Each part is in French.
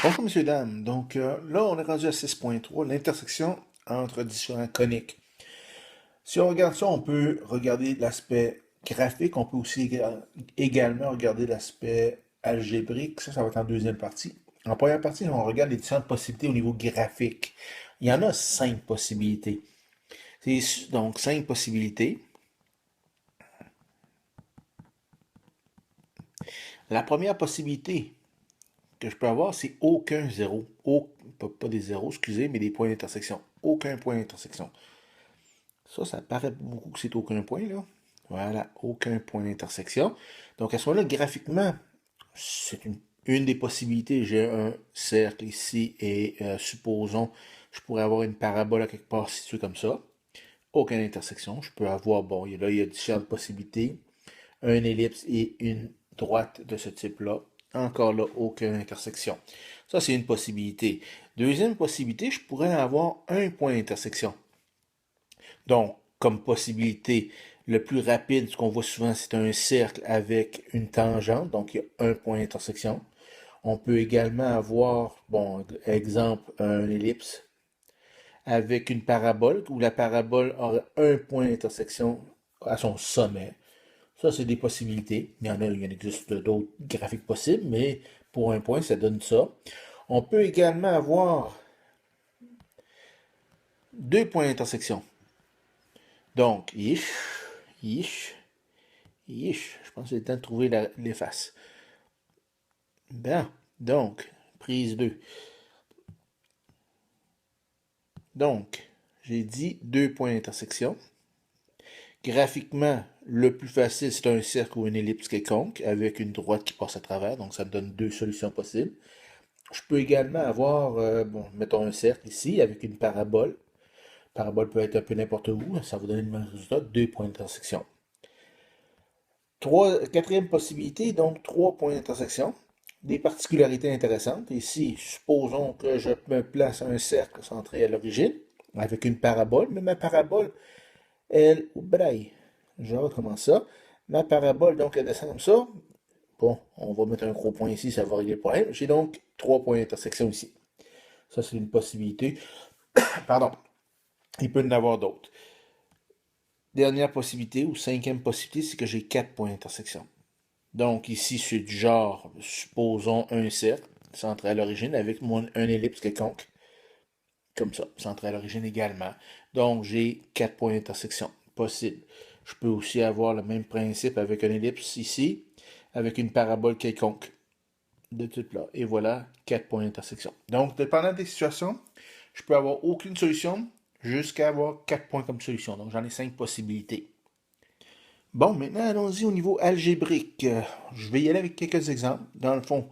Bonjour, messieurs, dames. Donc là, on est rendu à 6.3, l'intersection entre différents coniques. Si on regarde ça, on peut regarder l'aspect graphique, on peut aussi également regarder l'aspect algébrique. Ça va être en deuxième partie. En première partie, on regarde les différentes possibilités au niveau graphique. Il y en a 5 possibilités. Donc 5 possibilités. La première possibilité que je peux avoir, c'est aucun zéro. Pas des zéros, excusez, mais des points d'intersection. Aucun point d'intersection. Ça paraît beaucoup que c'est aucun point, là. Voilà, aucun point d'intersection. Donc, à ce moment-là, graphiquement, c'est une des possibilités. J'ai un cercle ici et supposons, je pourrais avoir une parabole à quelque part située comme ça. Aucune intersection. Je peux avoir, bon, il y a différentes possibilités. Un ellipse et une droite de ce type-là. Encore là, aucune intersection. Ça, c'est une possibilité. Deuxième possibilité, je pourrais avoir un point d'intersection. Donc, comme possibilité, le plus rapide, ce qu'on voit souvent, c'est un cercle avec une tangente, donc il y a un point d'intersection. On peut également avoir, bon, exemple, un ellipse avec une parabole, où la parabole aura un point d'intersection à son sommet. Ça, c'est des possibilités. Il y en existe d'autres graphiques possibles, mais pour un point, ça donne ça. On peut également avoir deux points d'intersection. Donc, ish, je pense que c'est le temps de trouver l'efface. Bien, donc, prise 2. Donc, j'ai dit deux points d'intersection. Graphiquement, le plus facile, c'est un cercle ou une ellipse quelconque avec une droite qui passe à travers. Donc, ça me donne deux solutions possibles. Je peux également avoir, bon, mettons un cercle ici avec une parabole. Parabole peut être un peu n'importe où. Ça va donner le même résultat, deux points d'intersection. Quatrième possibilité, donc trois points d'intersection. Des particularités intéressantes. Ici, supposons que je me place un cercle centré à l'origine avec une parabole, mais ma parabole, elle, braille. Je recommence ça. Ma parabole, donc, elle descend comme ça. Bon, on va mettre un gros point ici, ça va régler le problème. J'ai donc trois points d'intersection ici. Ça, c'est une possibilité. Pardon. Il peut y en avoir d'autres. Dernière possibilité, ou cinquième possibilité, c'est que j'ai quatre points d'intersection. Donc ici, c'est du genre, supposons un cercle centré à l'origine avec un ellipse quelconque, comme ça, centré à l'origine également. Donc j'ai quatre points d'intersection possibles. Je peux aussi avoir le même principe avec un ellipse ici, avec une parabole quelconque de type là. Et voilà, quatre points d'intersection. Donc, dépendant des situations, je peux avoir aucune solution jusqu'à avoir quatre points comme solution. Donc j'en ai cinq possibilités. Bon, maintenant allons-y au niveau algébrique. Je vais y aller avec quelques exemples. Dans le fond,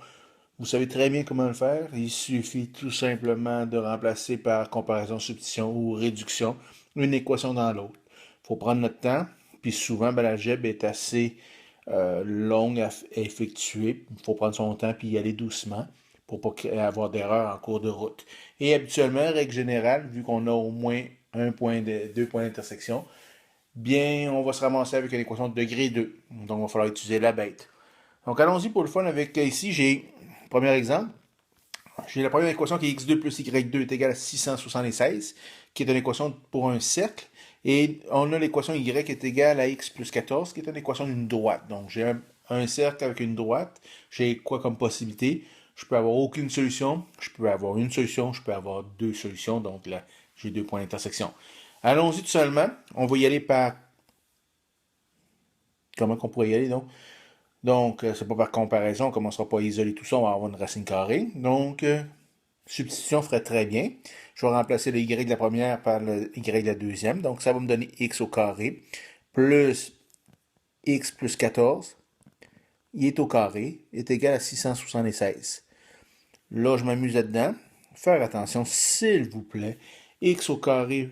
vous savez très bien comment le faire. Il suffit tout simplement de remplacer par comparaison, substitution ou réduction une équation dans l'autre. Il faut prendre notre temps. Puis souvent, ben, l'algèbre est assez longue à effectuer. Il faut prendre son temps puis y aller doucement pour pas avoir d'erreur en cours de route. Et habituellement, règle générale, vu qu'on a au moins deux points d'intersection, bien, on va se ramasser avec une équation de degré 2. Donc, il va falloir utiliser la bête. Donc, allons-y pour le fun avec ici, j'ai, premier exemple, j'ai la première équation qui est x2 plus y2 est égal à 676, qui est une équation pour un cercle. Et on a l'équation y est égale à x plus 14, qui est une équation d'une droite. Donc, j'ai un cercle avec une droite. J'ai quoi comme possibilité? Je peux avoir aucune solution, je peux avoir une solution, je peux avoir deux solutions. Donc là, j'ai deux points d'intersection. Allons-y tout seulement. On va y aller par... Comment qu'on pourrait y aller, donc? Donc, c'est pas par comparaison, on ne commencera pas à isoler tout ça, on va avoir une racine carrée. Donc, substitution ferait très bien. Je vais remplacer le y de la première par le y de la deuxième. Donc, ça va me donner x au carré plus x plus 14. Il est au carré, est égal à 676. Là, je m'amuse là-dedans. Faire attention, s'il vous plaît. X au carré,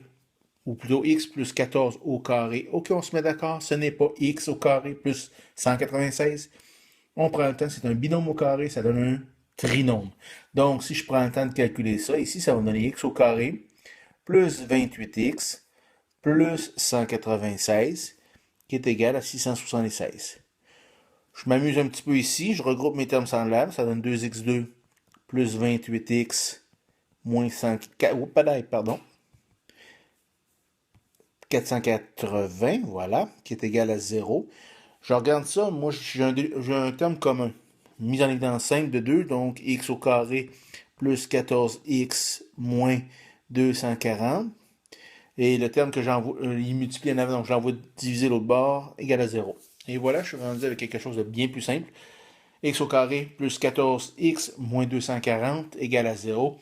ou plutôt x plus 14 au carré. Ok, on se met d'accord, ce n'est pas x au carré plus 196. On prend le temps, c'est un binôme au carré, ça donne un trinôme. Donc, si je prends le temps de calculer ça, ici, ça va me donner x au carré plus 28x plus 196 qui est égal à 676. Je m'amuse un petit peu ici, je regroupe mes termes semblables, ça donne 2x2 plus 28x moins 100, pardon, 480, voilà, qui est égal à 0. Je regarde ça, moi j'ai un terme commun. Mise en évidence simple de 2, donc x au carré plus 14x moins 240. Et le terme que j'envoie, il multiplie en avant, donc j'envoie diviser l'autre bord, égal à 0. Et voilà, je suis rendu avec quelque chose de bien plus simple. X au carré plus 14x moins 240 égale à 0.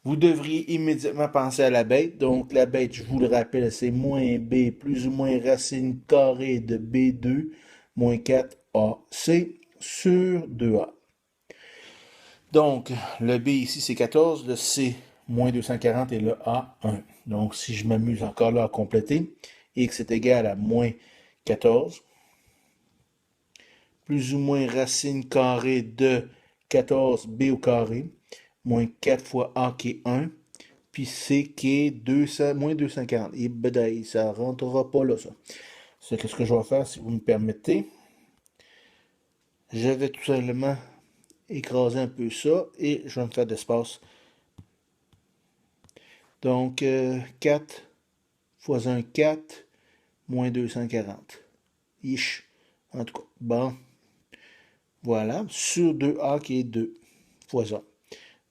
Vous devriez immédiatement penser à la bête. Donc la bête, je vous le rappelle, c'est moins b plus ou moins racine carrée de b2 moins 4ac sur 2a. Donc le b ici c'est 14, le c moins 240 et le a 1. Donc si je m'amuse encore là à compléter, x est égal à moins 14 plus ou moins racine carrée de 14b au carré, moins 4 fois a qui est 1, puis c qui est 200, moins 240. Et bedaille, ça ne rentrera pas là, ça. C'est ce que je vais faire, si vous me permettez. Je vais tout simplement écraser un peu ça, et je vais me faire d'espace. Donc, 4 fois 1, 4, moins 240. Ish. En tout cas, bon. Voilà, sur 2a qui est 2 fois ça.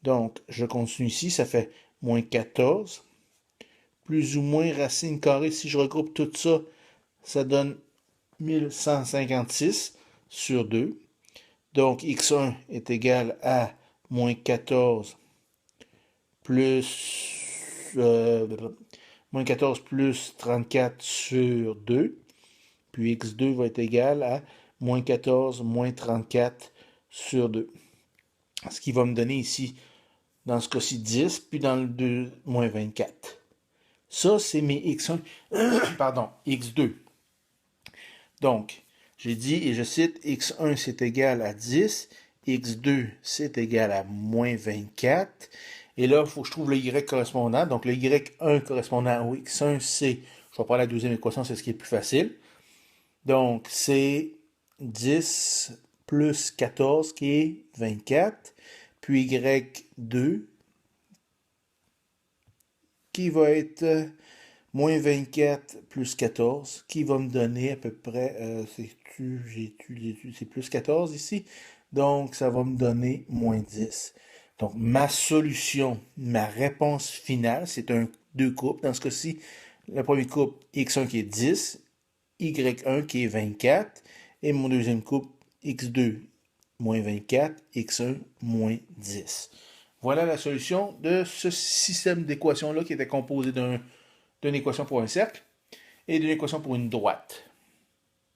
Donc, je continue ici, ça fait moins 14, plus ou moins racine carrée. Si je regroupe tout ça, ça donne 1156 sur 2. Donc, x1 est égal à moins 14 plus, moins 14 plus 34 sur 2. Puis x2 va être égal à moins 14 moins 34 sur 2. Ce qui va me donner ici, dans ce cas-ci, 10, puis dans le 2, moins 24. Ça, c'est mes x1, pardon, x2. Donc, j'ai dit, et je cite, x1 c'est égal à 10, x2 c'est égal à moins 24. Et là, il faut que je trouve le y correspondant. Donc, le y1 correspondant au x1, c'est, je vais prendre la deuxième équation, c'est ce qui est plus facile. Donc, c'est 10 plus 14 qui est 24, puis y2 qui va être moins 24 plus 14, qui va me donner à peu près, c'est plus 14 ici, donc ça va me donner moins 10. Donc ma solution, ma réponse finale, c'est un deux couples. Dans ce cas-ci, le premier couple x1 qui est 10, y1 qui est 24, et mon deuxième couple x2 moins 24, x1 moins 10. Voilà la solution de ce système d'équations-là qui était composé d'une équation pour un cercle et d'une équation pour une droite.